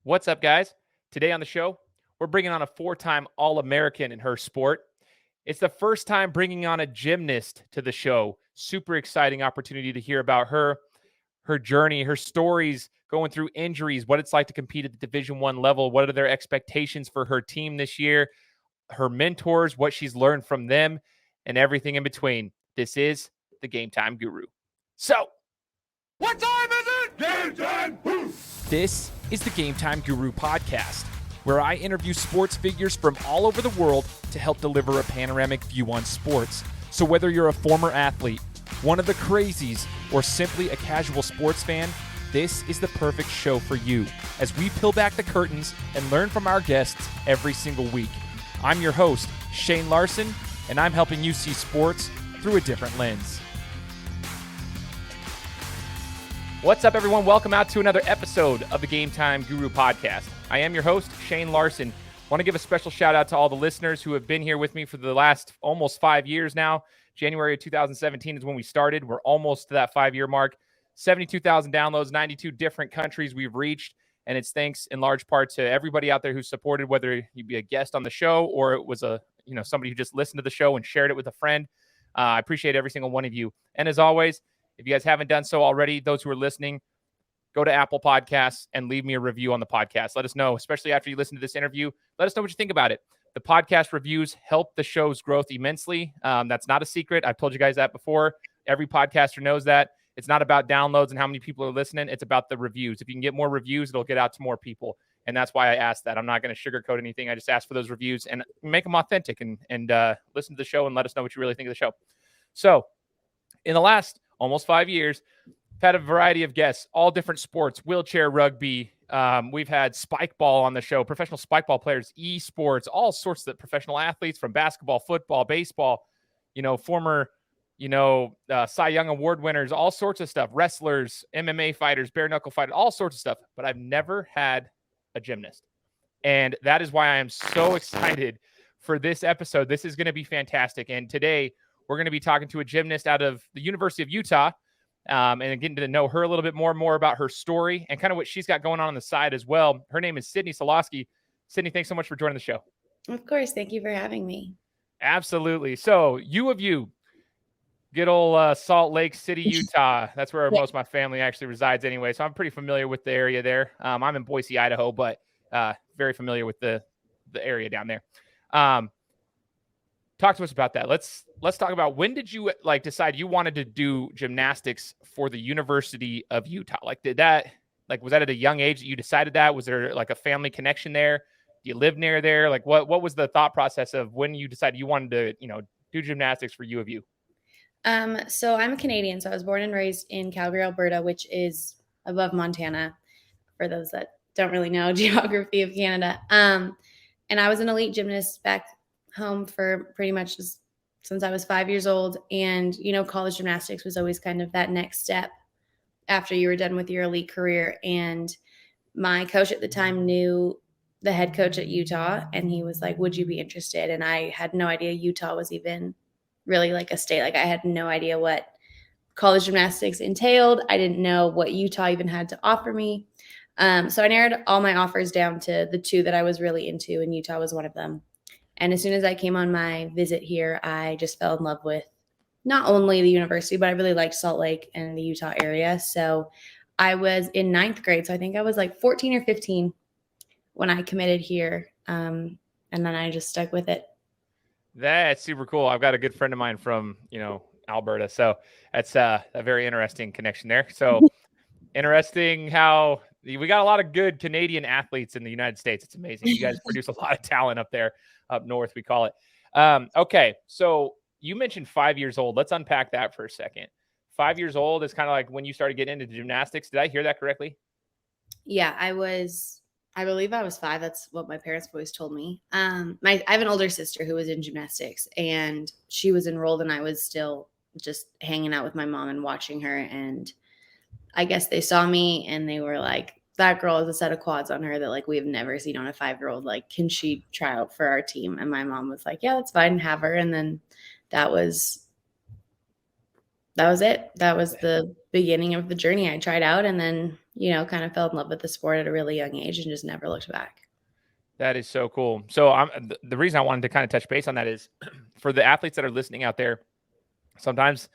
What's up, guys? Today on the show, we're bringing on a four-time All-American in her sport. It's the first time bringing on a gymnast to the show. Super exciting opportunity to hear about her journey, her stories, going through injuries, what it's like to compete at the Division I level, what are their expectations for her team this year, her mentors, what she's learned from them, and everything in between. This is the Gametime Guru. So, what time is it? Game time! this is the Gametime Guru podcast, where I interview sports figures from all over the world to help deliver a panoramic view on sports. So whether you're a former athlete, one of the crazies, or simply a casual sports fan, this is the perfect show for you as we peel back the curtains and learn from our guests every single week. I'm your host, Shane Larson, and I'm helping you see sports through a different lens. What's up, everyone? Welcome out to another episode of the Gametime Guru podcast. I am your host, Shane Larson. Want to give a special shout out to all the listeners who have been here with me for the last almost 5 years now. January of 2017 is when we started. We're almost to that 5-year mark. 72,000 downloads, 92 different countries we've reached. And it's thanks in large part to everybody out there who supported, whether you be a guest on the show or it was somebody who just listened to the show and shared it with a friend. I appreciate every single one of you. And as always, if you guys haven't done so already, those who are listening, go to Apple Podcasts and leave me a review on the podcast. Let us know, especially after you listen to this interview. Let us know what you think about it. The podcast reviews help the show's growth immensely. That's not a secret. I've told you guys that before. Every podcaster knows that. It's not about downloads and how many people are listening. It's about the reviews. If you can get more reviews, it'll get out to more people. And that's why I asked that. I'm not going to sugarcoat anything. I just asked for those reviews and make them authentic and listen to the show and let us know what you really think of the show. So in the last almost 5 years, I've had a variety of guests, all different sports, wheelchair rugby. We've had spike ball on the show, professional spike ball players, esports, all sorts of professional athletes from basketball, football, baseball, former, Cy Young Award winners, all sorts of stuff, wrestlers, MMA fighters, bare knuckle fighters, all sorts of stuff. But I've never had a gymnast. And that is why I am so excited for this episode. This is going to be fantastic. And today we're going to be talking to a gymnast out of the University of Utah and getting to know her a little bit more about her story and kind of what she's got going on the side as well. Her name is Sydney Soloski. Sydney, thanks so much for joining the show. Of course. Thank you for having me. Absolutely. So you, good old Salt Lake City, Utah. That's where most of my family actually resides anyway. So I'm pretty familiar with the area there. I'm in Boise, Idaho, but very familiar with the area down there. Talk to us about that. Let's talk about, when did you decide you wanted to do gymnastics for the University of Utah? Was that at a young age that you decided that? Was there a family connection there? Do you live near there? What was the thought process of when you decided you wanted to, do gymnastics for U of U? So I'm a Canadian. So I was born and raised in Calgary, Alberta, which is above Montana, for those that don't really know geography of Canada. And I was an elite gymnast back home for pretty much just since I was 5 years old. And, college gymnastics was always kind of that next step after you were done with your elite career. And my coach at the time knew the head coach at Utah, and he was like, would you be interested? And I had no idea Utah was even really a state. I had no idea what college gymnastics entailed. I didn't know what Utah even had to offer me. So I narrowed all my offers down to the two that I was really into, and Utah was one of them. And as soon as I came on my visit here, I just fell in love with not only the university, but I really liked Salt Lake and the Utah area. So I was in 9th grade. So I think I was 14 or 15 when I committed here. And then I just stuck with it. That's super cool. I've got a good friend of mine from, Alberta. So that's a very interesting connection there. So interesting how we got a lot of good Canadian athletes in the United States. It's amazing. You guys produce a lot of talent up there, up north, we call it. Okay. So you mentioned 5 years old. Let's unpack that for a second. 5 years old is kind of when you started getting into gymnastics. Did I hear that correctly? Yeah, I believe I was 5. That's what my parents always told me. I have an older sister who was in gymnastics, and she was enrolled, and I was still just hanging out with my mom and watching her. And I guess they saw me and they were like, that girl has a set of quads on her that we have never seen on a 5-year-old. Can she try out for our team? And my mom was like, yeah, that's fine. Have her. And then that was it. That was the beginning of the journey. I tried out, and then, kind of fell in love with the sport at a really young age and just never looked back. That is so cool. So the reason I wanted to kind of touch base on that is for the athletes that are listening out there, sometimes,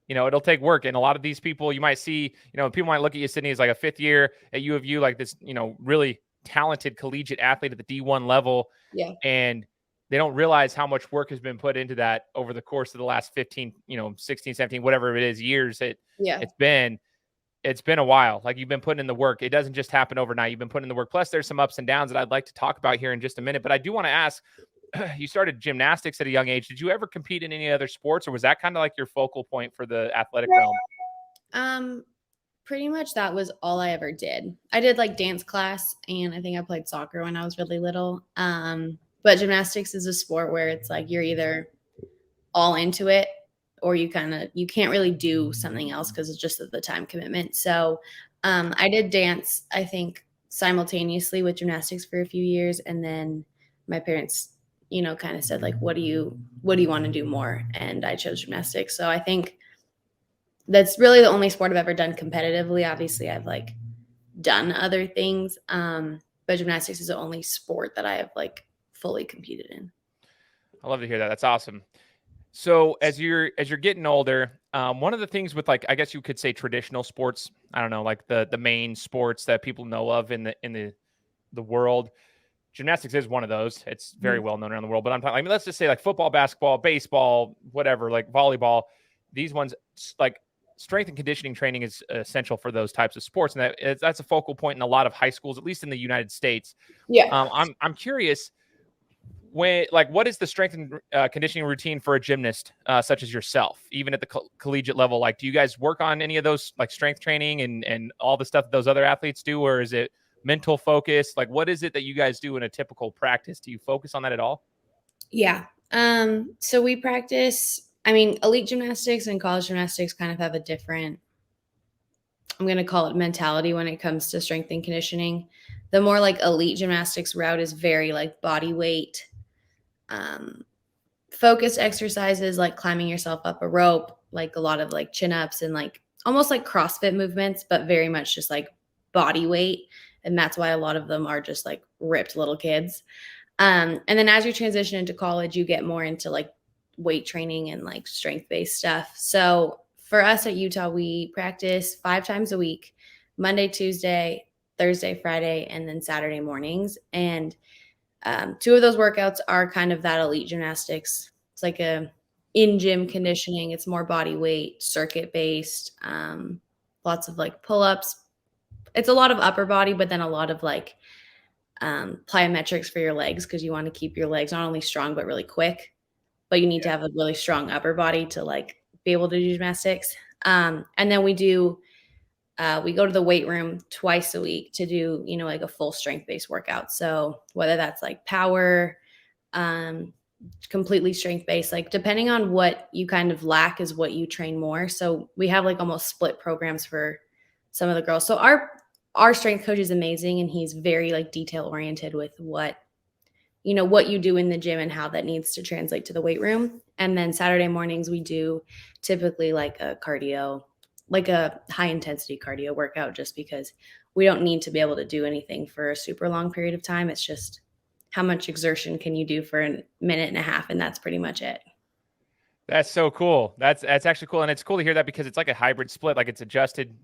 it'll take work. And a lot of these people you might see, people might look at you, Sydney, as like a fifth year at U of U, like this, really talented collegiate athlete at the D1 level. Yeah. And they don't realize how much work has been put into that over the course of the last 15, 16, 17, whatever it is, years it's been a while. Like, you've been putting in the work. It doesn't just happen overnight. You've been putting in the work. Plus there's some ups and downs that I'd like to talk about here in just a minute, but I do want to ask, you started gymnastics at a young age. Did you ever compete in any other sports, or was that kind of like your focal point for the athletic realm? Pretty much that was all I ever did. I did like dance class, and I think I played soccer when I was really little. But gymnastics is a sport where it's like you're either all into it or you can't really do something else because it's just the time commitment. So I did dance, I think, simultaneously with gymnastics for a few years. And then my parents, kind of said, like, what do you want to do more? And I chose gymnastics. So I think that's really the only sport I've ever done competitively. Obviously, I've like done other things. But gymnastics is the only sport that I have like fully competed in. I love to hear that. That's awesome. So as you're getting older, one of the things with, like, I guess you could say traditional sports, I don't know, like the main sports that people know of in the world, gymnastics is one of those. It's very well known around the world. But I'm talking, I mean, let's just say like football, basketball, baseball, whatever, like volleyball. These ones, like, strength and conditioning training is essential for those types of sports, and that's a focal point in a lot of high schools, at least in the United States. Yeah. I'm curious, what is the strength and conditioning routine for a gymnast such as yourself, even at the collegiate level? Like, do you guys work on any of those, like strength training and all the stuff that those other athletes do, or is it mental focus? Like, what is it that you guys do in a typical practice? Do you focus on that at all? Yeah. So we practice, elite gymnastics and college gymnastics kind of have a different, I'm going to call it, mentality when it comes to strength and conditioning. The more like elite gymnastics route is very like body weight, focused exercises, like climbing yourself up a rope, like a lot of like chin ups and like almost like CrossFit movements, but very much just like body weight. And that's why a lot of them are just like ripped little kids. And then as you transition into college, you get more into like weight training and like strength-based stuff. So for us at Utah, we practice 5 times a week, Monday, Tuesday, Thursday, Friday, and then Saturday mornings. And 2 of those workouts are kind of that elite gymnastics. It's like a in-gym conditioning. It's more body weight, circuit-based, lots of like pull-ups. It's a lot of upper body, but then a lot of like plyometrics for your legs, because you want to keep your legs not only strong but really quick, but you need to have a really strong upper body to like be able to do gymnastics. And then we go to the weight room twice a week to do, like a full strength-based workout. So whether that's like power, completely strength-based, like depending on what you kind of lack is what you train more. So we have like almost split programs for some of the girls. So our strength coach is amazing, and he's very like detail oriented with what you do in the gym and how that needs to translate to the weight room. And then Saturday mornings we do typically like a cardio, like a high intensity cardio workout, just because we don't need to be able to do anything for a super long period of time. It's just how much exertion can you do for a minute and a half, and that's pretty much it. That's so cool. That's actually cool. And it's cool to hear that, because it's like a hybrid split. Like, it's adjusted,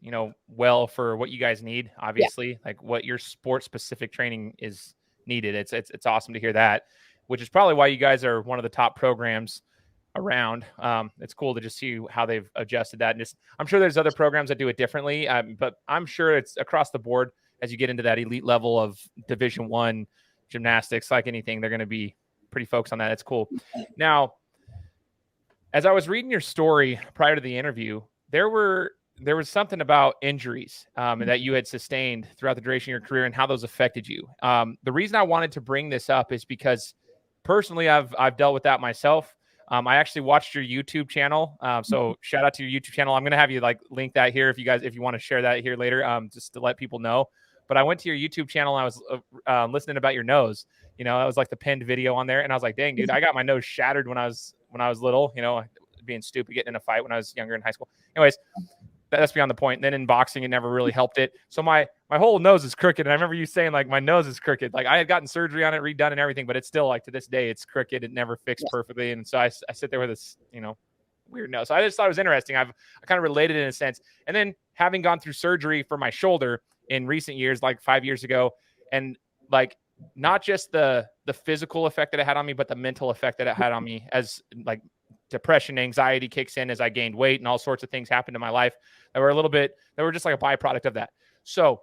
well for what you guys need, obviously, like what your sport specific training is needed. It's awesome to hear that, which is probably why you guys are one of the top programs around. It's cool to just see how they've adjusted that. And I'm sure there's other programs that do it differently, but I'm sure it's across the board. As you get into that elite level of Division I gymnastics, like anything, they're going to be pretty focused on that. It's cool. Now, as I was reading your story prior to the interview, there was something about injuries that you had sustained throughout the duration of your career and how those affected you. The reason I wanted to bring this up is because personally, I've dealt with that myself. I actually watched your YouTube channel. So shout out to your YouTube channel. I'm going to have you like link that here if you want to share that here later, just to let people know. But I went to your YouTube channel and I was listening about your nose. That was like the pinned video on there. And I was like, dang, dude, I got my nose shattered when I was little, being stupid, getting in a fight when I was younger in high school. Anyways, that's beyond the point. And then in boxing, it never really helped it. So my whole nose is crooked. And I remember you saying like my nose is crooked. Like I had gotten surgery on it, redone and everything, but it's still like to this day, it's crooked. It never fixed perfectly. And so I sit there with this, weird nose. So I just thought it was interesting. I kind of related in a sense. And then having gone through surgery for my shoulder in recent years, like 5 years ago, and like not just the physical effect that it had on me, but the mental effect that it had on me as like depression, anxiety kicks in as I gained weight and all sorts of things happened in my life that were just like a byproduct of that. So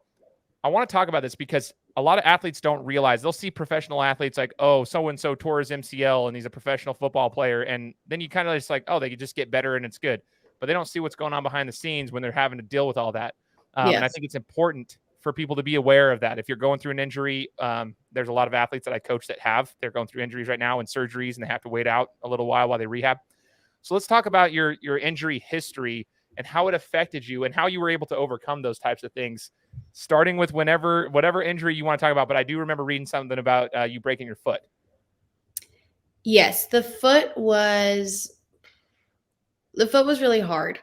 I want to talk about this because a lot of athletes don't realize. They'll see professional athletes like, oh, so-and-so tore his MCL and he's a professional football player. And then you kind of just like, oh, they could just get better and it's good. But they don't see what's going on behind the scenes when they're having to deal with all that. And I think it's important for people to be aware of that. If you're going through an injury, there's a lot of athletes that I coach that they're going through injuries right now and surgeries, and they have to wait out a little while they rehab. So let's talk about your injury history and how it affected you and how you were able to overcome those types of things, starting with whatever injury you want to talk about. But I do remember reading something about you breaking your foot. Yes, the foot was really hard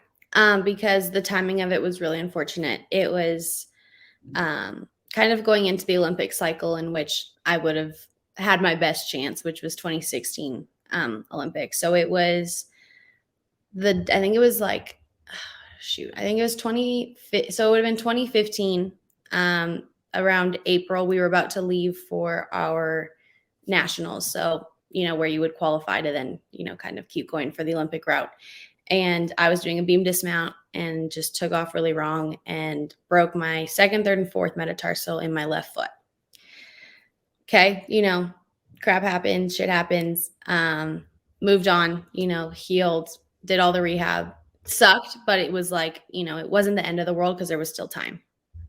because the timing of it was really unfortunate. It was kind of going into the Olympic cycle in which I would have had my best chance, which was 2016 Olympics. So it was I think it was 20. So it would have been 2015. Around April, we were about to leave for our nationals. So, where you would qualify to then, kind of keep going for the Olympic route. And I was doing a beam dismount and just took off really wrong and broke my second, third, and fourth metatarsal in my left foot. Okay. Crap happens, shit happens. Moved on, healed, did all the rehab. Sucked, but it was like, it wasn't the end of the world because there was still time.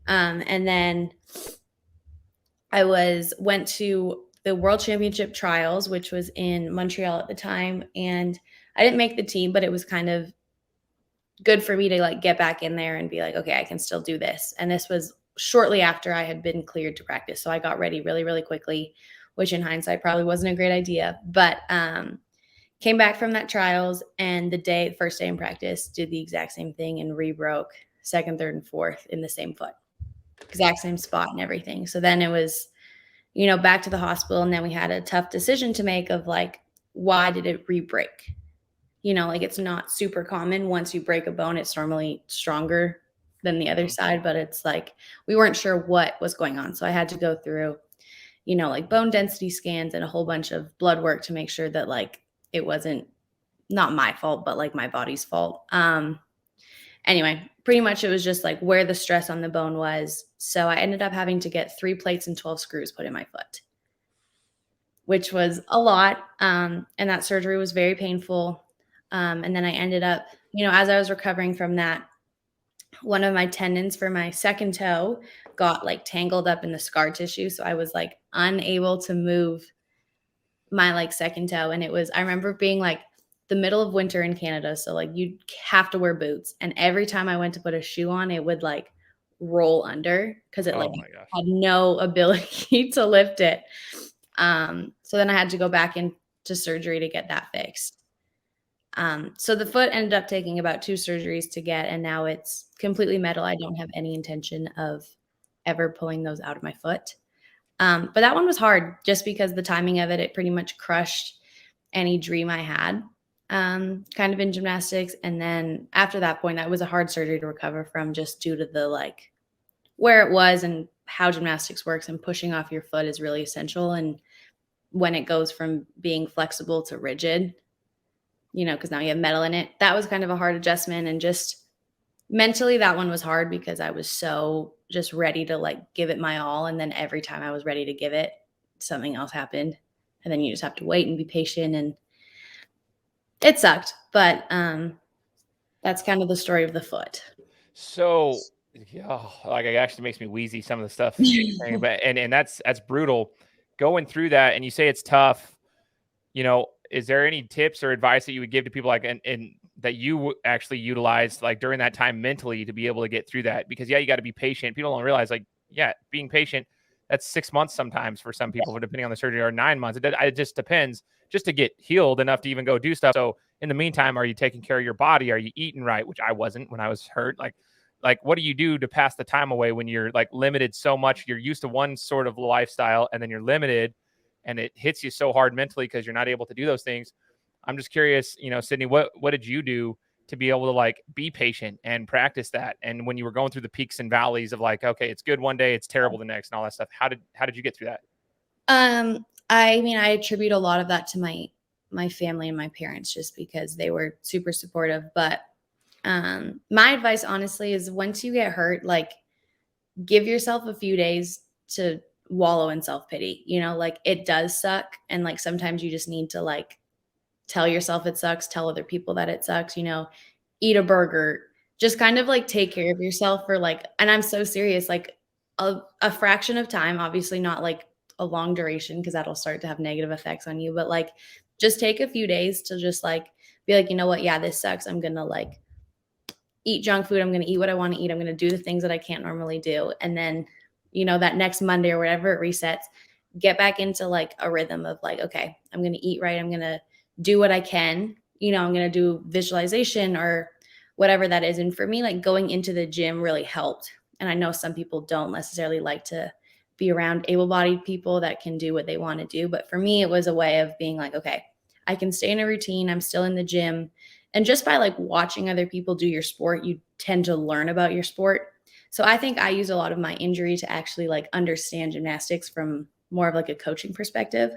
And then I went to the World Championship trials, which was in Montreal at the time. And I didn't make the team, but it was kind of good for me to like get back in there and be like, okay, I can still do this. And this was shortly after I had been cleared to practice. So I got ready really, really quickly, which in hindsight probably wasn't a great idea, but, came back from that trials and first day in practice, did the exact same thing and re-broke second, third, and fourth in the same foot, exact same spot and everything. So then it was, back to the hospital. And then we had a tough decision to make of like, why did it re-break? It's not super common. Once you break a bone, it's normally stronger than the other side, but it's like, we weren't sure what was going on. So I had to go through, like bone density scans and a whole bunch of blood work to make sure that like, it wasn't not my fault, but like my body's fault. Anyway, pretty much it was just like where the stress on the bone was. So I ended up having to get 3 plates and 12 screws put in my foot, which was a lot. And that surgery was very painful. And then I ended up, as I was recovering from that, one of my tendons for my second toe got like tangled up in the scar tissue. So I was like unable to move my like second toe. And I remember being like the middle of winter in Canada. So like you have to wear boots. And every time I went to put a shoe on, it would like roll under because it had no ability to lift it. So then I had to go back into surgery to get that fixed. So the foot ended up taking about 2 surgeries to get, and now it's completely metal. I don't have any intention of ever pulling those out of my foot. But that one was hard just because the timing of it pretty much crushed any dream I had, kind of in gymnastics. And then after that point, that was a hard surgery to recover from just due to the like where it was and how gymnastics works, and pushing off your foot is really essential. And when it goes from being flexible to rigid, because now you have metal in it, that was kind of a hard adjustment. And just mentally, that one was hard because I was so just ready to like give it my all. And then every time I was ready to give it, something else happened. And then you just have to wait and be patient. And it sucked. But that's kind of the story of the foot. So, yeah, like it actually makes me wheezy, some of the stuff. But and that's brutal going through that. And you say it's tough. Is there any tips or advice that you would give to people like and that you actually utilized like during that time mentally to be able to get through that? Because you got to be patient. People don't realize being patient, that's 6 months sometimes for some people, depending on the surgery, or 9 months. It just depends just to get healed enough to even go do stuff. So in the meantime, are you taking care of your body? Are you eating right? Which I wasn't when I was hurt. Like what do you do to pass the time away when you're like limited so much? You're used to one sort of lifestyle and then you're limited and it hits you so hard mentally because you're not able to do those things. I'm just curious, Sydney, what did you do to be able to like be patient and practice that? And when you were going through the peaks and valleys of like, okay, it's good one day, it's terrible the next and all that stuff. How did you get through that? I mean, I attribute a lot of that to my family and my parents just because they were super supportive. But my advice honestly is once you get hurt, like give yourself a few days to wallow in self-pity. Like it does suck. And like sometimes you just need to like tell yourself it sucks, tell other people that it sucks, eat a burger, just kind of like take care of yourself for like, and I'm so serious, like a fraction of time, obviously not like a long duration because that'll start to have negative effects on you, but like just take a few days to just like be like, you know what? Yeah, this sucks. I'm going to like eat junk food. I'm going to eat what I want to eat. I'm going to do the things that I can't normally do. And then, that next Monday or whatever it resets, get back into like a rhythm of like, okay, I'm going to eat right. I'm going to do what I can, I'm going to do visualization or whatever that is. And for me, like going into the gym really helped. And I know some people don't necessarily like to be around able-bodied people that can do what they want to do. But for me, it was a way of being like, okay, I can stay in a routine. I'm still in the gym. And just by like watching other people do your sport, you tend to learn about your sport. So I think I use a lot of my injury to actually like understand gymnastics from more of like a coaching perspective,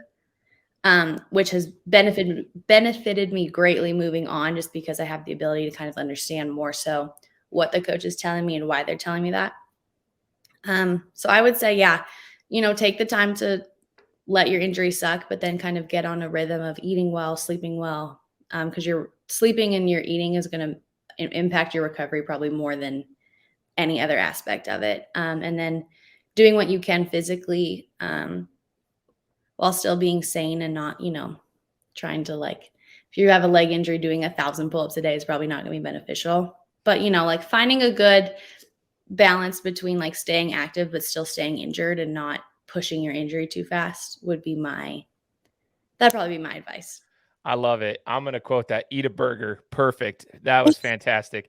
which has benefited me greatly moving on just because I have the ability to kind of understand more so what the coach is telling me and why they're telling me that. So I would say, yeah, take the time to let your injury suck, but then kind of get on a rhythm of eating well, sleeping well, because your sleeping and your eating is going to impact your recovery probably more than any other aspect of it. And then doing what you can physically while still being sane and not, trying to like, if you have a leg injury, doing 1,000 pull-ups a day is probably not going to be beneficial. But, like finding a good balance between like staying active but still staying injured and not pushing your injury too fast would be that'd probably be my advice. I love it. I'm going to quote that. Eat a burger. Perfect. That was fantastic.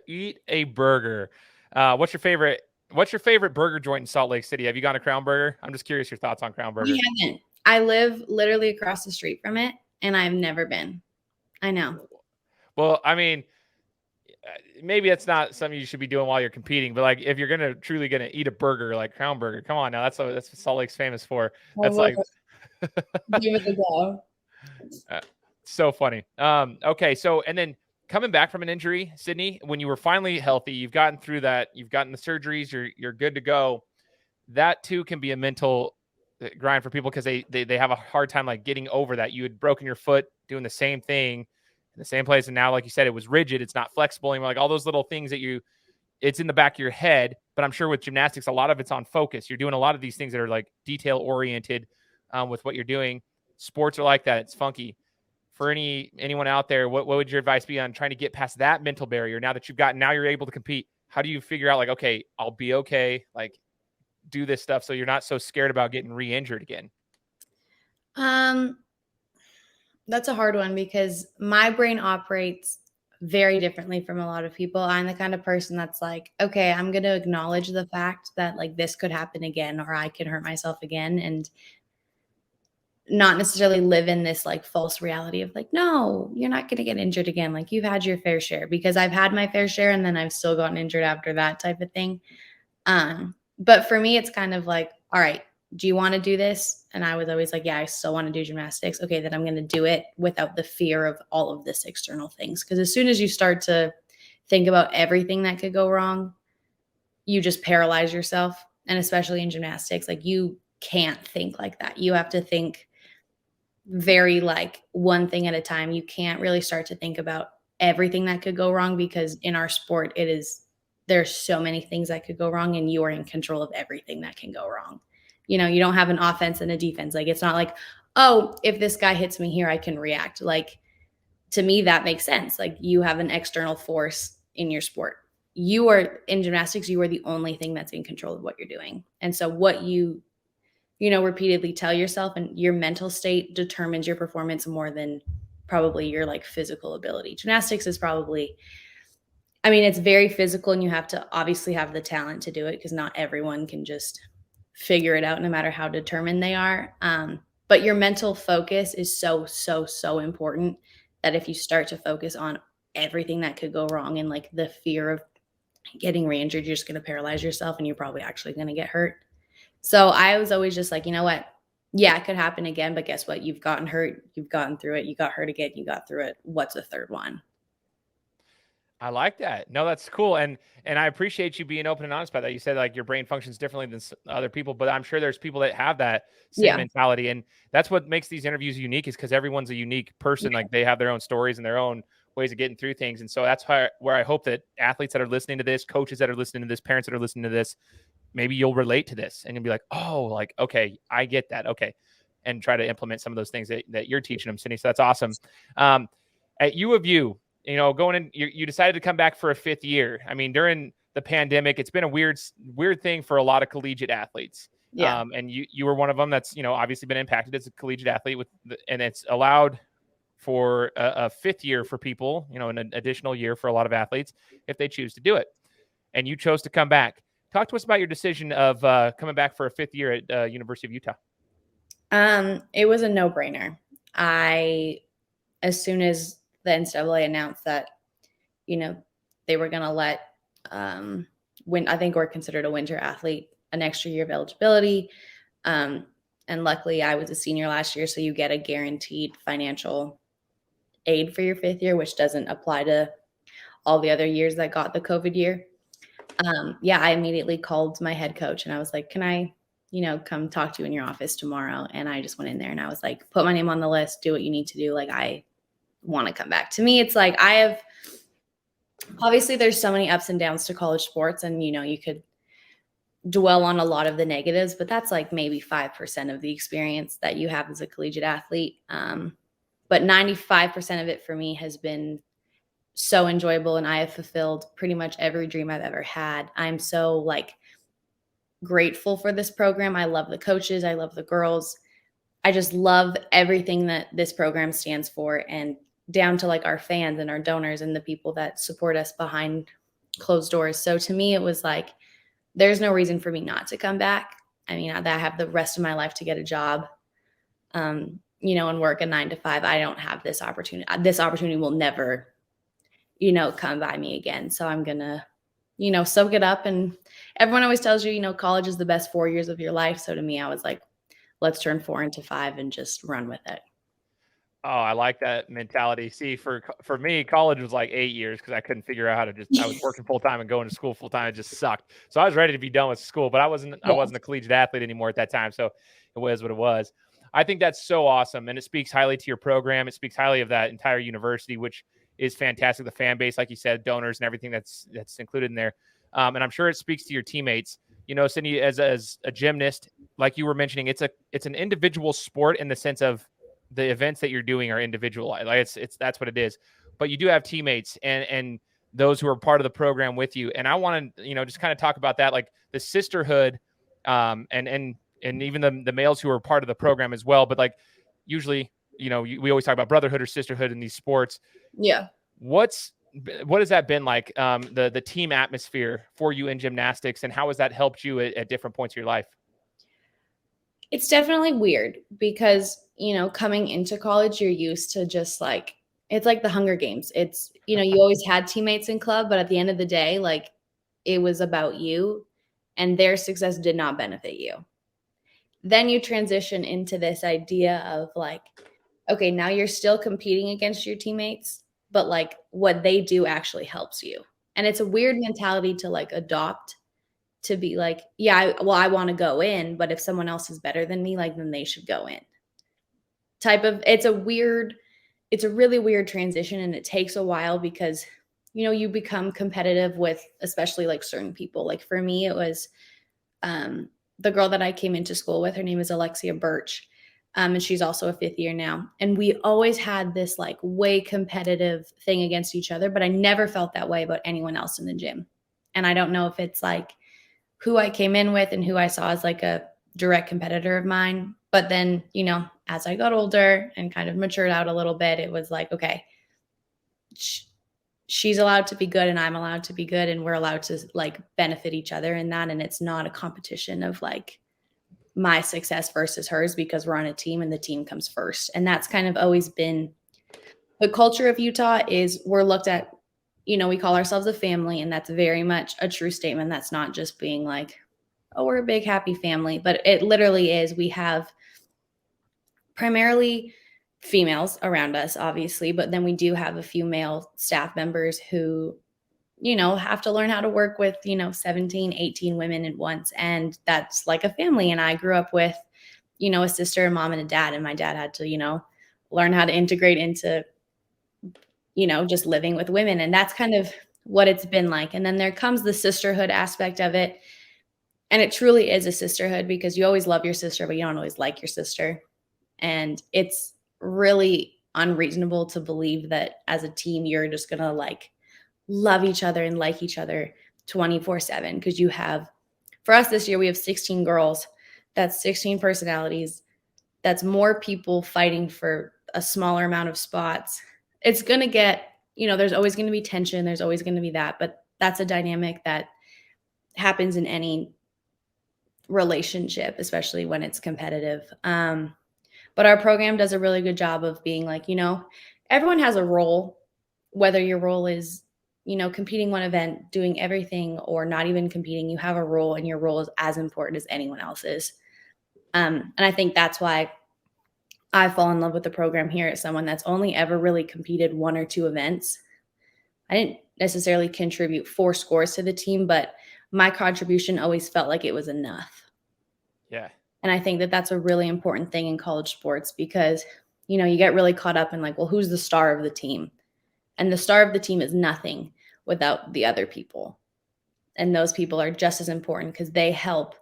Eat a burger. What's your favorite burger joint in Salt Lake City? Have you gone to Crown Burger? I'm just curious your thoughts on Crown Burger. I haven't. I live literally across the street from it and I've never been. I know. Well, I mean, maybe that's not something you should be doing while you're competing, but like if you're truly gonna eat a burger like Crown Burger, come on now, that's what Salt Lake's famous for. That's like give it a go. So funny. Okay, so and then coming back from an injury, Sydney, when you were finally healthy, you've gotten through that, you've gotten the surgeries, you're good to go. That too can be a mental grind for people because they have a hard time like getting over that. You had broken your foot doing the same thing in the same place, and now, like you said, it was rigid, it's not flexible anymore. Like all those little things that it's in the back of your head. But I'm sure with gymnastics, a lot of it's on focus. You're doing a lot of these things that are like detail oriented with what you're doing. Sports are like that. It's funky. For anyone out there, what would your advice be on trying to get past that mental barrier now that now you're able to compete? How do you figure out like, okay, I'll be okay, like do this stuff so you're not so scared about getting re-injured again? That's a hard one because my brain operates very differently from a lot of people. I'm the kind of person that's like, okay, I'm going to acknowledge the fact that like this could happen again, or I can hurt myself again, and not necessarily live in this like false reality of like, no, you're not going to get injured again. Like you've had your fair share, because I've had my fair share and then I've still gotten injured after that type of thing. But for me, it's kind of like, all right, do you want to do this? And I was always like, yeah, I still want to do gymnastics. Okay, then I'm going to do it without the fear of all of this external things. Because as soon as you start to think about everything that could go wrong, you just paralyze yourself. And especially in gymnastics, like you can't think like that. You have to think very like one thing at a time. You can't really start to think about everything that could go wrong, because in our sport, there's so many things that could go wrong and you are in control of everything that can go wrong. You don't have an offense and a defense. Like it's not like, oh, if this guy hits me here, I can react. Like to me, that makes sense. Like you have an external force in your sport. You are in gymnastics, you are the only thing that's in control of what you're doing. And so what you repeatedly tell yourself and your mental state determines your performance more than probably your like physical ability. Gymnastics is probably, I mean, it's very physical and you have to obviously have the talent to do it because not everyone can just figure it out no matter how determined they are. But your mental focus is so, so, so important that if you start to focus on everything that could go wrong and like the fear of getting re-injured, you're just going to paralyze yourself and you're probably actually going to get hurt. So I was always just like, you know what? Yeah, it could happen again, but guess what? You've gotten hurt. You've gotten through it. You got hurt again. You got through it. What's the third one? I like that. No, that's cool. And I appreciate you being open and honest about that. You said like your brain functions differently than other people, but I'm sure there's people that have that same mentality. And that's what makes these interviews unique is because everyone's a unique person. Like they have their own stories and their own ways of getting through things. And so that's where I hope that athletes that are listening to this, coaches that are listening to this, parents that are listening to this, maybe you'll relate to this and you'll be like, oh, like, okay, I get that. Okay. And try to implement some of those things that you're teaching them, Sydney. So that's awesome. At U of U, going in, you decided to come back for a 5th year. I mean, during the pandemic, it's been a weird thing for a lot of collegiate athletes. Yeah. And you were one of them that's, obviously been impacted as a collegiate athlete and it's allowed for a 5th year for people, an additional year for a lot of athletes if they choose to do it. And you chose to come back. Talk to us about your decision of coming back for a 5th year at University of Utah. It was a no-brainer. As soon as the NCAA announced that, they were going to let, I think we're considered a winter athlete, an extra year of eligibility. And luckily I was a senior last year. So you get a guaranteed financial aid for your 5th year, which doesn't apply to all the other years that got the COVID year. I immediately called my head coach and I was like, can I, come talk to you in your office tomorrow? And I just went in there and I was like, put my name on the list, do what you need to do. Like, I want to come back. To me, it's like obviously there's so many ups and downs to college sports and, you could dwell on a lot of the negatives, but that's like maybe 5% of the experience that you have as a collegiate athlete. But 95% of it for me has been so enjoyable and I have fulfilled pretty much every dream I've ever had. I'm so grateful for this program. I love the coaches. I love the girls. I just love everything that this program stands for, and down to our fans and our donors and the people that support us behind closed doors. So to me, it was there's no reason for me not to come back. I mean, I have the rest of my life to get a job, and work a 9 to 5. I don't have this opportunity. This opportunity will never, come by me again. So I'm going to, soak it up. And everyone always tells you, college is the best 4 years of your life. So to me, I was like, let's turn 4 into 5 and just run with it. Oh, I like that mentality. See, for me, college was 8 years because I couldn't figure out how to I was working full time and going to school full time. It just sucked. So I was ready to be done with school, but I wasn't a collegiate athlete anymore at that time. So it was what it was. I think that's so awesome. And it speaks highly to your program. It speaks highly of that entire university, which is fantastic. The fan base, like you said, donors and everything that's included in there. And I'm sure it speaks to your teammates. Sydney, as a gymnast, like you were mentioning, it's an individual sport in the sense of the events that you're doing are individualized. That's what it is. But you do have teammates and those who are part of the program with you. And I want to, just kind of talk about that, the sisterhood, and even the males who are part of the program as well. But usually, we always talk about brotherhood or sisterhood in these sports. Yeah. What has that been like? The team atmosphere for you in gymnastics, and how has that helped you at different points of your life? It's definitely weird because, coming into college, you're used to just it's like the Hunger Games. It's, you always had teammates in club, but at the end of the day, it was about you and their success did not benefit you. Then you transition into this idea of okay, now you're still competing against your teammates, but what they do actually helps you. And it's a weird mentality to adopt, to be I want to go in, but if someone else is better than me, then they should go in. It's a really weird transition, and it takes a while because, you become competitive with, especially certain people. For me, it was the girl that I came into school with. Her name is Alexia Birch. And she's also a 5th year now. And we always had this way competitive thing against each other, but I never felt that way about anyone else in the gym. And I don't know if it's who I came in with and who I saw as a direct competitor of mine. But then, as I got older and kind of matured out a little bit, it was like, okay, she's allowed to be good and I'm allowed to be good, and we're allowed to like benefit each other in that. And it's not a competition of like my success versus hers, because we're on a team and the team comes first. And that's kind of always been the culture of Utah. Is we're looked at, we call ourselves a family, and that's very much a true statement. That's not just being like, oh, we're a big happy family, but it literally is. We have primarily females around us, obviously, but then we do have a few male staff members who, have to learn how to work with, 17, 18 women at once. And that's like a family. And I grew up with, a sister, a mom, and a dad. And my dad had to, learn how to integrate into, just living with women. And that's kind of what it's been like. And then there comes the sisterhood aspect of it. And it truly is a sisterhood, because you always love your sister, but you don't always like your sister. And it's really unreasonable to believe that as a team, you're just going to like love each other and like each other 24/7. Because for us this year, we have 16 girls. That's 16 personalities. That's more people fighting for a smaller amount of spots. It's going to get, there's always going to be tension. There's always going to be that. But that's a dynamic that happens in any relationship, especially when it's competitive. But our program does a really good job of being like, everyone has a role, whether your role is, competing one event, doing everything, or not even competing. You have a role, and your role is as important as anyone else's. And I think that's why I fall in love with the program here, as someone that's only ever really competed 1 or 2 events. I didn't necessarily contribute 4 scores to the team, but my contribution always felt like it was enough. Yeah. And I think that that's a really important thing in college sports, because, you get really caught up in like, well, who's the star of the team? And the star of the team is nothing without the other people. And those people are just as important, because they help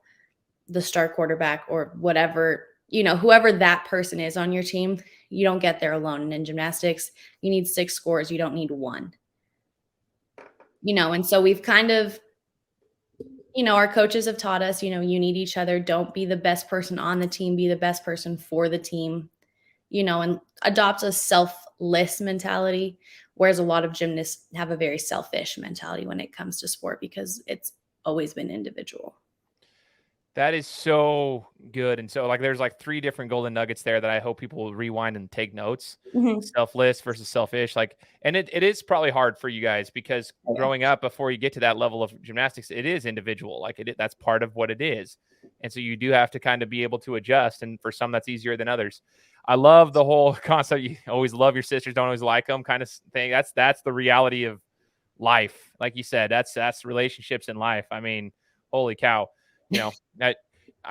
the star quarterback or whatever, whoever that person is on your team. You don't get there alone. And in gymnastics, you need 6 scores. You don't need 1. And so we've kind of, our coaches have taught us, you need each other. Don't be the best person on the team. Be the best person for the team, and adopt a selfless mentality. Whereas a lot of gymnasts have a very selfish mentality when it comes to sport, because it's always been individual. That is so good. And so like there's like 3 different golden nuggets there that I hope people will rewind and take notes. Mm-hmm. Selfless versus selfish. Like, and it is probably hard for you guys, because growing up, before you get to that level of gymnastics, it is individual. Like that's part of what it is. And so you do have to kind of be able to adjust. And for some, that's easier than others. I love the whole concept. You always love your sisters, don't always like them kind of thing. That's the reality of life. Like you said, that's relationships in life. I mean, holy cow. I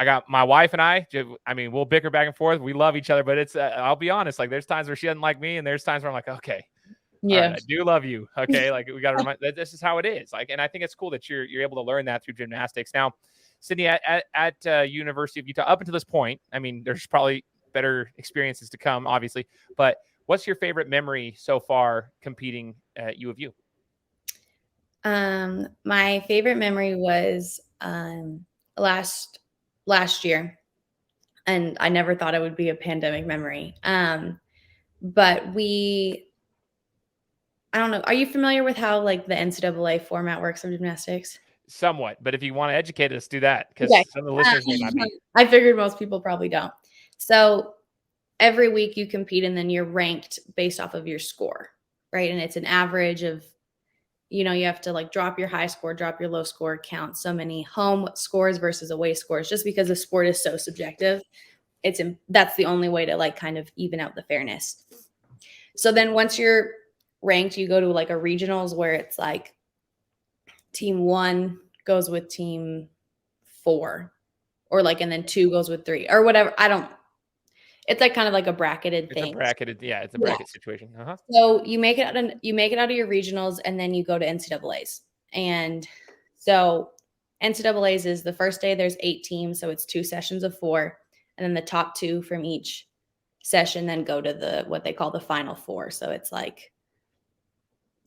got my wife and I mean, we'll bicker back and forth. We love each other, but it's, I'll be honest. Like there's times where she doesn't like me, and there's times where I'm like, okay, yeah, right, I do love you. Okay. Like we got to remind that this is how it is. Like, and I think it's cool that you're able to learn that through gymnastics. Now, Sydney, at University of Utah, up until this point, I mean, there's probably better experiences to come, obviously, but what's your favorite memory so far competing at U of U? My favorite memory was, last year, and I never thought it would be a pandemic memory. But I don't know. Are you familiar with how like the NCAA format works of gymnastics? Somewhat, but if you want to educate us, do that, because some of the listeners may not be. I figured most people probably don't. So every week you compete, and then you're ranked based off of your score, right? And it's an average of, you have to like drop your high score, drop your low score, count so many home scores versus away scores, just because the sport is so subjective. That's the only way to like kind of even out the fairness. So then once you're ranked, you go to like a regionals where it's like team 1 goes with team 4, or like, and then 2 goes with 3 or whatever. It's like kind of like a bracketed thing. It's a bracket situation. Uh-huh. So you make it out of your regionals, and then you go to NCAAs. And so NCAAs is the first day. There's 8 teams, so it's 2 sessions of 4, and then the top 2 from each session then go to what they call the final 4. So it's like,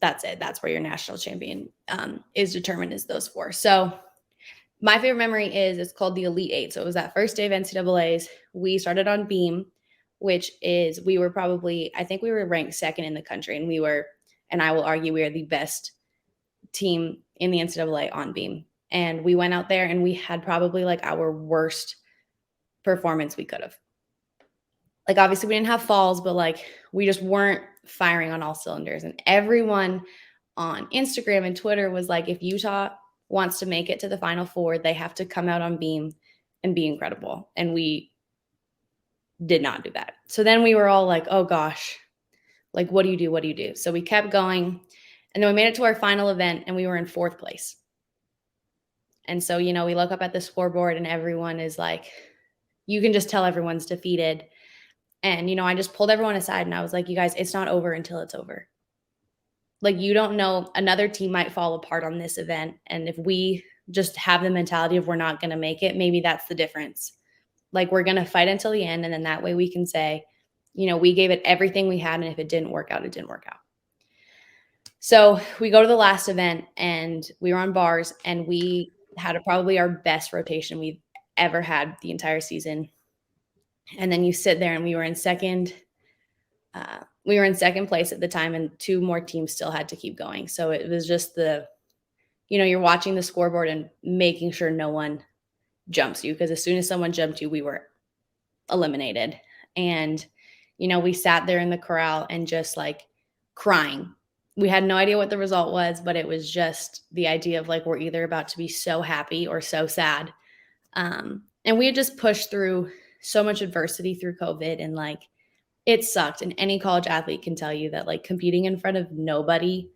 that's it. That's where your national champion is determined, is those 4. So my favorite memory it's called the Elite 8. So it was that first day of NCAAs. We started on beam, which is I think we were ranked second in the country, and I will argue we are the best team in the NCAA on beam. And we went out there and we had probably like our worst performance we could have. Like, obviously we didn't have falls, but like we just weren't firing on all cylinders. And everyone on Instagram and Twitter was like, if Utah wants to make it to the Final Four, they have to come out on beam and be incredible. And we did not do that. So then we were all like, oh gosh, like, what do you do? What do you do? So we kept going. And then we made it to our final event and we were in 4th place. And so, we look up at the scoreboard and everyone is like, you can just tell everyone's defeated. And, I just pulled everyone aside and I was like, you guys, it's not over until it's over. Like, you don't know, another team might fall apart on this event. And if we just have the mentality of we're not going to make it, maybe that's the difference. Like, we're going to fight until the end. And then that way we can say, we gave it everything we had. And if it didn't work out, it didn't work out. So we go to the last event and we were on bars and we had probably our best rotation we've ever had the entire season. And then you sit there and we were in second place at the time and 2 more teams still had to keep going. So it was just you're watching the scoreboard and making sure no one jumps you, because as soon as someone jumped you, we were eliminated. And, we sat there in the corral and just like crying. We had no idea what the result was, but it was just the idea of like, we're either about to be so happy or so sad. And we had just pushed through so much adversity through COVID, and like, it sucked. And any college athlete can tell you that like competing in front of nobody,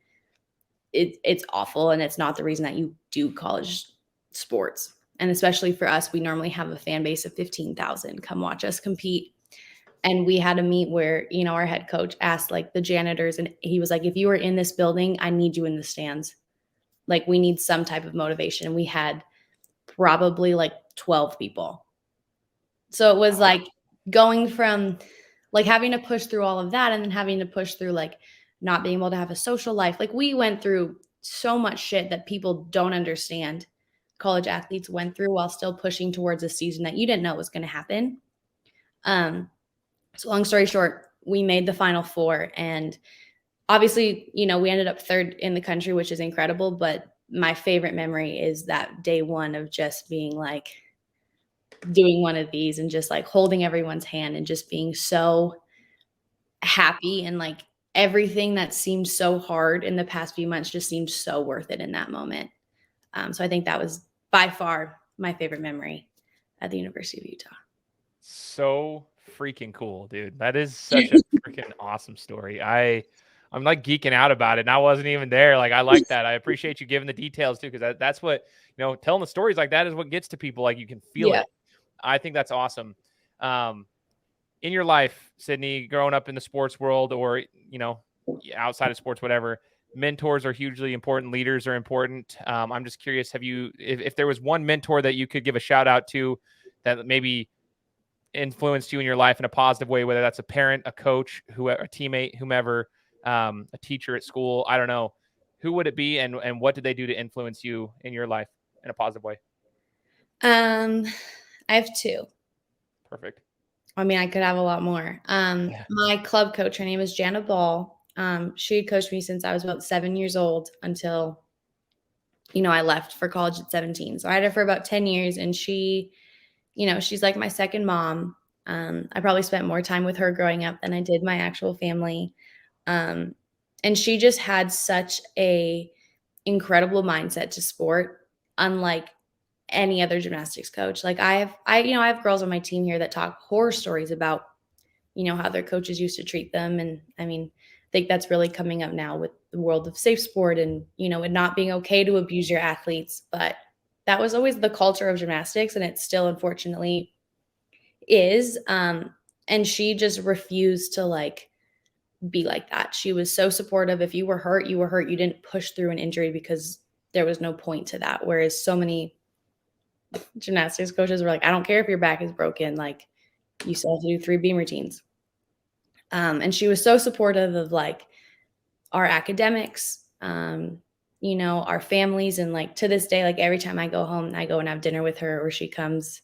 it's awful. And it's not the reason that you do college sports. And especially for us, we normally have a fan base of 15,000 come watch us compete. And we had a meet where, our head coach asked like the janitors, and he was like, if you were in this building, I need you in the stands. Like, we need some type of motivation. And we had probably like 12 people. So it was like going from like having to push through all of that and then having to push through like not being able to have a social life. Like, we went through so much shit that people don't understand college athletes went through while still pushing towards a season that you didn't know was going to happen. So long story short, we made the Final Four, and obviously, we ended up 3rd in the country, which is incredible. But my favorite memory is that day one of just being like doing one of these and just like holding everyone's hand and just being so happy, and like everything that seemed so hard in the past few months just seemed so worth it in that moment. So I think that was by far my favorite memory at the University of Utah. So freaking cool, dude. That is such a freaking awesome story. I'm like geeking out about it, and I wasn't even there. Like, I like that. I appreciate you giving the details too, because that's what, telling the stories like that is what gets to people. Like, you can feel it. I think that's awesome. In your life, Sydney, growing up in the sports world or, outside of sports, whatever, mentors are hugely important. Leaders are important. I'm just curious, if there was one mentor that you could give a shout out to that maybe influenced you in your life in a positive way, whether that's a parent, a coach, a teammate, whomever, a teacher at school, I don't know, who would it be? And what did they do to influence you in your life in a positive way? I have 2. Perfect. I mean, I could have a lot more. My club coach, her name is Jana Ball. She had coached me since I was about 7 years old until, I left for college at 17. So I had her for about 10 years, and she, she's like my second mom. I probably spent more time with her growing up than I did my actual family. And she just had such a incredible mindset to sport, unlike any other gymnastics coach. Like, I have girls on my team here that talk horror stories about, how their coaches used to treat them. And I mean, I think that's really coming up now with the world of safe sport and, it not being okay to abuse your athletes. But that was always the culture of gymnastics, and it still unfortunately is. And she just refused to like be like that. She was so supportive. If you were hurt, you were hurt. You didn't push through an injury because there was no point to that. Whereas so many gymnastics coaches were like, I don't care if your back is broken, like, you still have to do 3 beam routines. And she was so supportive of like our academics, our families. And like to this day, like every time I go home, I go and have dinner with her, or she comes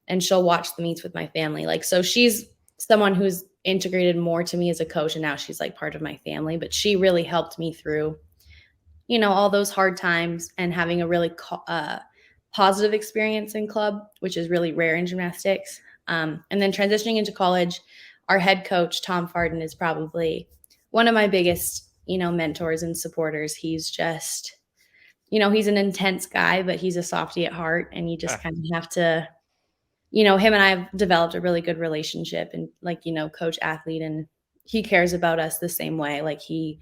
and she'll watch the meets with my family. Like, so she's someone who's integrated more to me as a coach, and now she's like part of my family, but she really helped me through, all those hard times and having a really positive experience in club, which is really rare in gymnastics. And then transitioning into college, our head coach, Tom Farden, is probably one of my biggest, mentors and supporters. He's just, he's an intense guy, but he's a softie at heart. And you just kind of have to, him and I have developed a really good relationship, and like, coach athlete, and he cares about us the same way. Like he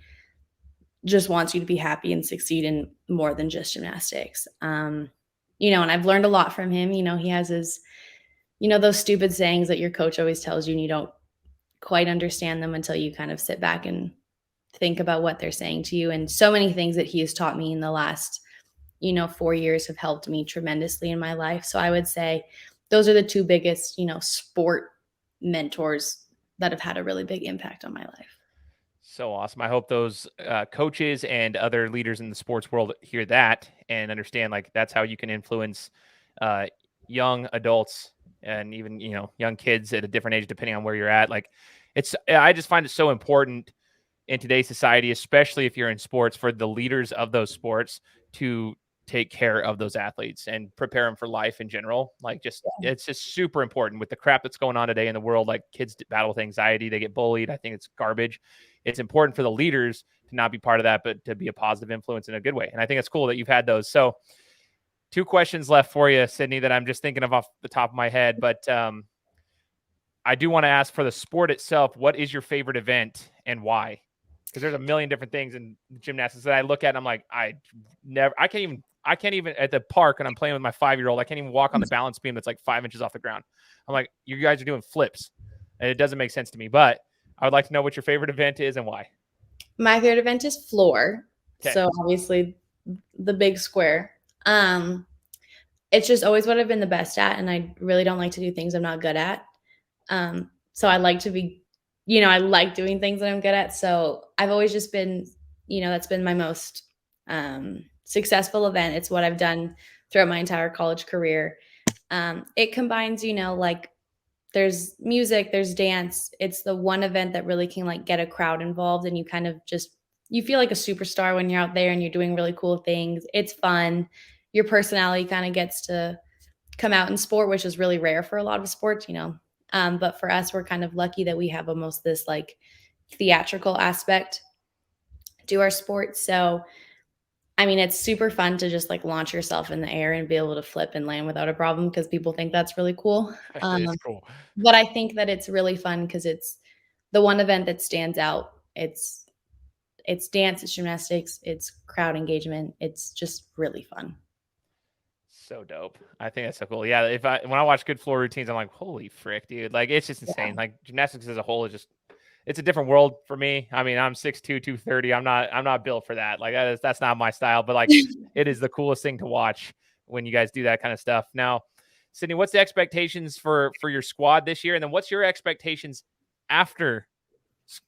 just wants you to be happy and succeed in more than just gymnastics. And I've learned a lot from him. He has his, those stupid sayings that your coach always tells you, and you don't quite understand them until you kind of sit back and think about what they're saying to you. And so many things that he has taught me in the last, 4 years have helped me tremendously in my life. So I would say those are the two biggest, sport mentors that have had a really big impact on my life. So awesome. I hope those coaches and other leaders in the sports world hear that and understand like that's how you can influence young adults and even, young kids at a different age, depending on where you're at. Like I just find it so important in today's society, especially if you're in sports, for the leaders of those sports to take care of those athletes and prepare them for life in general. Like it's just super important with the crap that's going on today in the world. Like kids battle with anxiety, they get bullied. I think it's garbage. It's important for the leaders to not be part of that, but to be a positive influence in a good way. And I think it's cool that you've had those. So 2 questions left for you, Sydney, that I'm just thinking of off the top of my head. But I do want to ask, for the sport itself, what is your favorite event and why? Because there's a million different things in gymnastics that I look at and I'm like, I can't even at the park, and I'm playing with my 5-year-old, I can't even walk on the balance beam that's like 5 inches off the ground. I'm like, you guys are doing flips, and it doesn't make sense to me. But I would like to know what your favorite event is and why. My favorite event is floor. Okay. So obviously the big square. It's just always what I've been the best at, and I really don't like to do things I'm not good at. So I like to be, I like doing things that I'm good at. So I've always just been, that's been my most successful event. It's what I've done throughout my entire college career. It combines, like there's music, there's dance. It's the one event that really can like get a crowd involved, and you kind of you feel like a superstar when you're out there and you're doing really cool things. It's fun. Your personality kind of gets to come out in sport, which is really rare for a lot of sports, but for us, we're kind of lucky that we have almost this like theatrical aspect to our sport. So, I mean, it's super fun to just like launch yourself in the air and be able to flip and land without a problem, because people think that's really cool. It's cool. But I think that it's really fun because it's the one event that stands out. It's dance, it's gymnastics, it's crowd engagement. It's just really fun. So dope. I think that's so cool. Yeah, when I watch good floor routines, I'm like, holy frick, dude. Like it's just insane. Yeah. Like gymnastics as a whole is it's a different world for me. I mean, I'm 6'2", 230. I'm not built for that. Like that's not my style, but like it is the coolest thing to watch when you guys do that kind of stuff. Now, Sydney, what's the expectations for your squad this year? And then what's your expectations after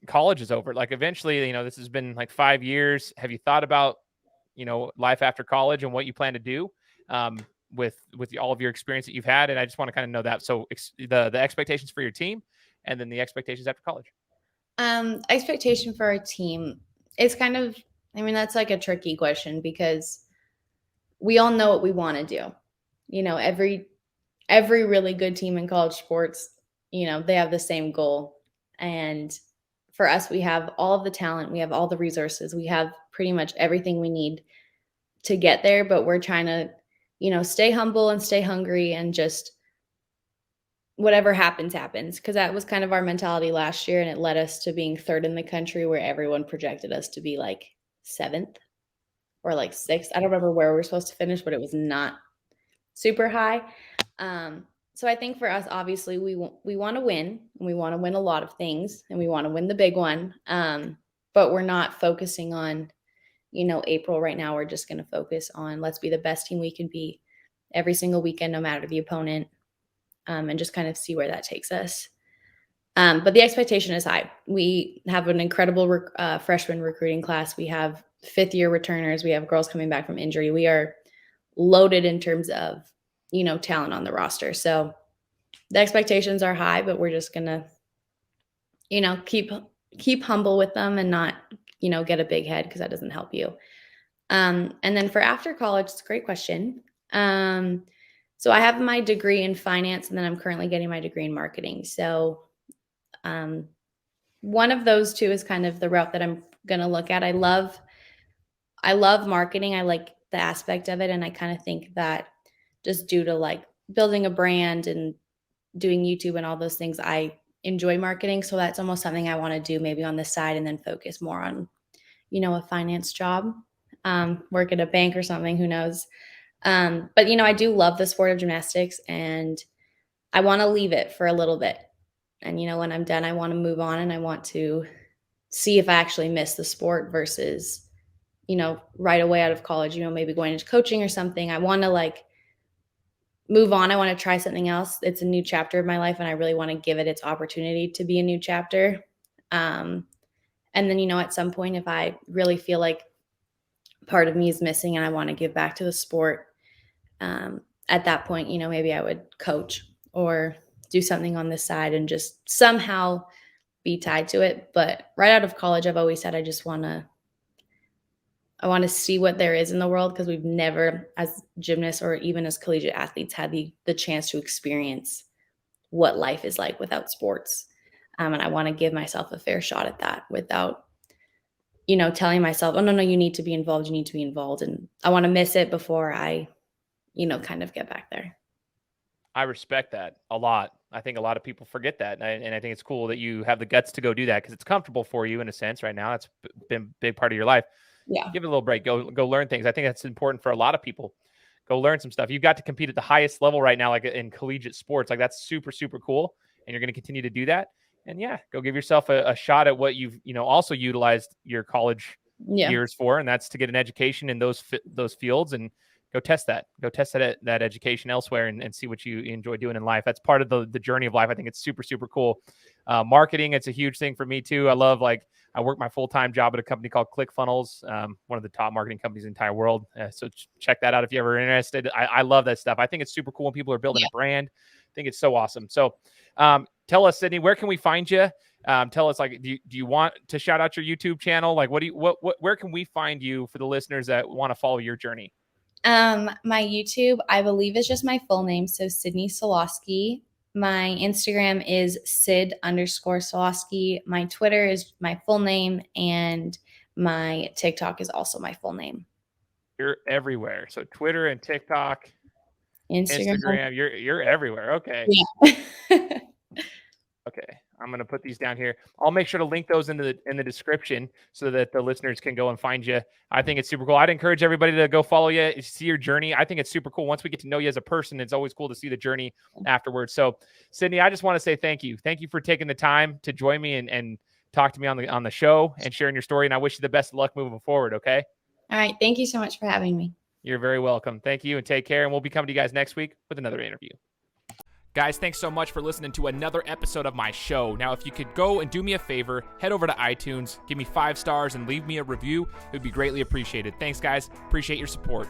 college is over? Like eventually, this has been like 5 years. Have you thought about, life after college and what you plan to do with all of your experience that you've had? And I just want to kind of know that. So the expectations for your team, and then the expectations after college. Expectation for our team is kind of, that's like a tricky question, because we all know what we want to do. Every really good team in college sports, they have the same goal. And for us, we have all of the talent, we have all the resources, we have pretty much everything we need to get there, but we're trying to, stay humble and stay hungry, and just whatever happens, because that was kind of our mentality last year, and it led us to being 3rd in the country, where everyone projected us to be like 7th or like 6th. I don't remember where we were supposed to finish, but it was not super high. So I think for us, obviously, we want to win, and we want to win a lot of things, and we want to win the big one. But we're not focusing on, April right now. We're just going to focus on, let's be the best team we can be every single weekend, no matter the opponent. And just kind of see where that takes us. But the expectation is high. We have an incredible freshman recruiting class. We have 5th-year returners. We have girls coming back from injury. We are loaded in terms of, talent on the roster. So the expectations are high, but we're just going to keep humble with them and not, get a big head because that doesn't help you. And then for after college, it's a great question. So I have my degree in finance, and then I'm currently getting my degree in marketing. So one of those two is kind of the route that I'm going to look at. I love marketing. I like the aspect of it. And I kind of think that just due to like building a brand and doing YouTube and all those things, I enjoy marketing. So that's almost something I want to do maybe on the side and then focus more on, a finance job, work at a bank or something, who knows? But, I do love the sport of gymnastics, and I want to leave it for a little bit. And, when I'm done, I want to move on, and I want to see if I actually miss the sport versus, right away out of college, maybe going into coaching or something. I want to like move on. I want to try something else. It's a new chapter of my life, and I really want to give it its opportunity to be a new chapter. And then, at some point, if I really feel like part of me is missing and I want to give back to the sport, at that point, maybe I would coach or do something on the side and just somehow be tied to it. But right out of college, I've always said I want to see what there is in the world, because we've never, as gymnasts or even as collegiate athletes, had the chance to experience what life is like without sports. And I want to give myself a fair shot at that without, telling myself, oh, no, you need to be involved. You need to be involved. And I want to miss it before I, kind of get back there. I respect that a lot. I think a lot of people forget that. And I think it's cool that you have the guts to go do that, because it's comfortable for you in a sense right now. That's been a big part of your life. Yeah. Give it a little break. Go learn things. I think that's important for a lot of people. Go learn some stuff. You've got to compete at the highest level right now, like in collegiate sports. Like that's super, super cool. And you're going to continue to do that. And yeah, go give yourself a shot at what you've, also utilized your college years for. And that's to get an education in those fields, and go test that. Go test that education elsewhere and see what you enjoy doing in life. That's part of the journey of life. I think it's super, super cool. Marketing, it's a huge thing for me too. I love, I work my full-time job at a company called ClickFunnels, one of the top marketing companies in the entire world. So check that out if you're ever interested. I love that stuff. I think it's super cool when people are building a brand. I think it's so awesome. So tell us, Sydney, where can we find you? Tell us, do you want to shout out your YouTube channel? Where can we find you for the listeners that want to follow your journey? My YouTube, I believe, is just my full name. So Sydney Soloski. My Instagram is Sid_Soloski. My Twitter is my full name, and my TikTok is also my full name. You're everywhere. So Twitter and TikTok, Instagram, you're everywhere. Okay. Yeah. Okay. I'm going to put these down here. I'll make sure to link those in the description so that the listeners can go and find you. I think it's super cool. I'd encourage everybody to go follow you, see your journey. I think it's super cool. Once we get to know you as a person, it's always cool to see the journey afterwards. So Sydney, I just want to say thank you. Thank you for taking the time to join me and talk to me on the show and sharing your story. And I wish you the best of luck moving forward. Okay. All right. Thank you so much for having me. You're very welcome. Thank you, and take care. And we'll be coming to you guys next week with another interview. Guys, thanks so much for listening to another episode of my show. Now, if you could go and do me a favor, head over to iTunes, give me 5 stars, and leave me a review. It would be greatly appreciated. Thanks, guys. Appreciate your support.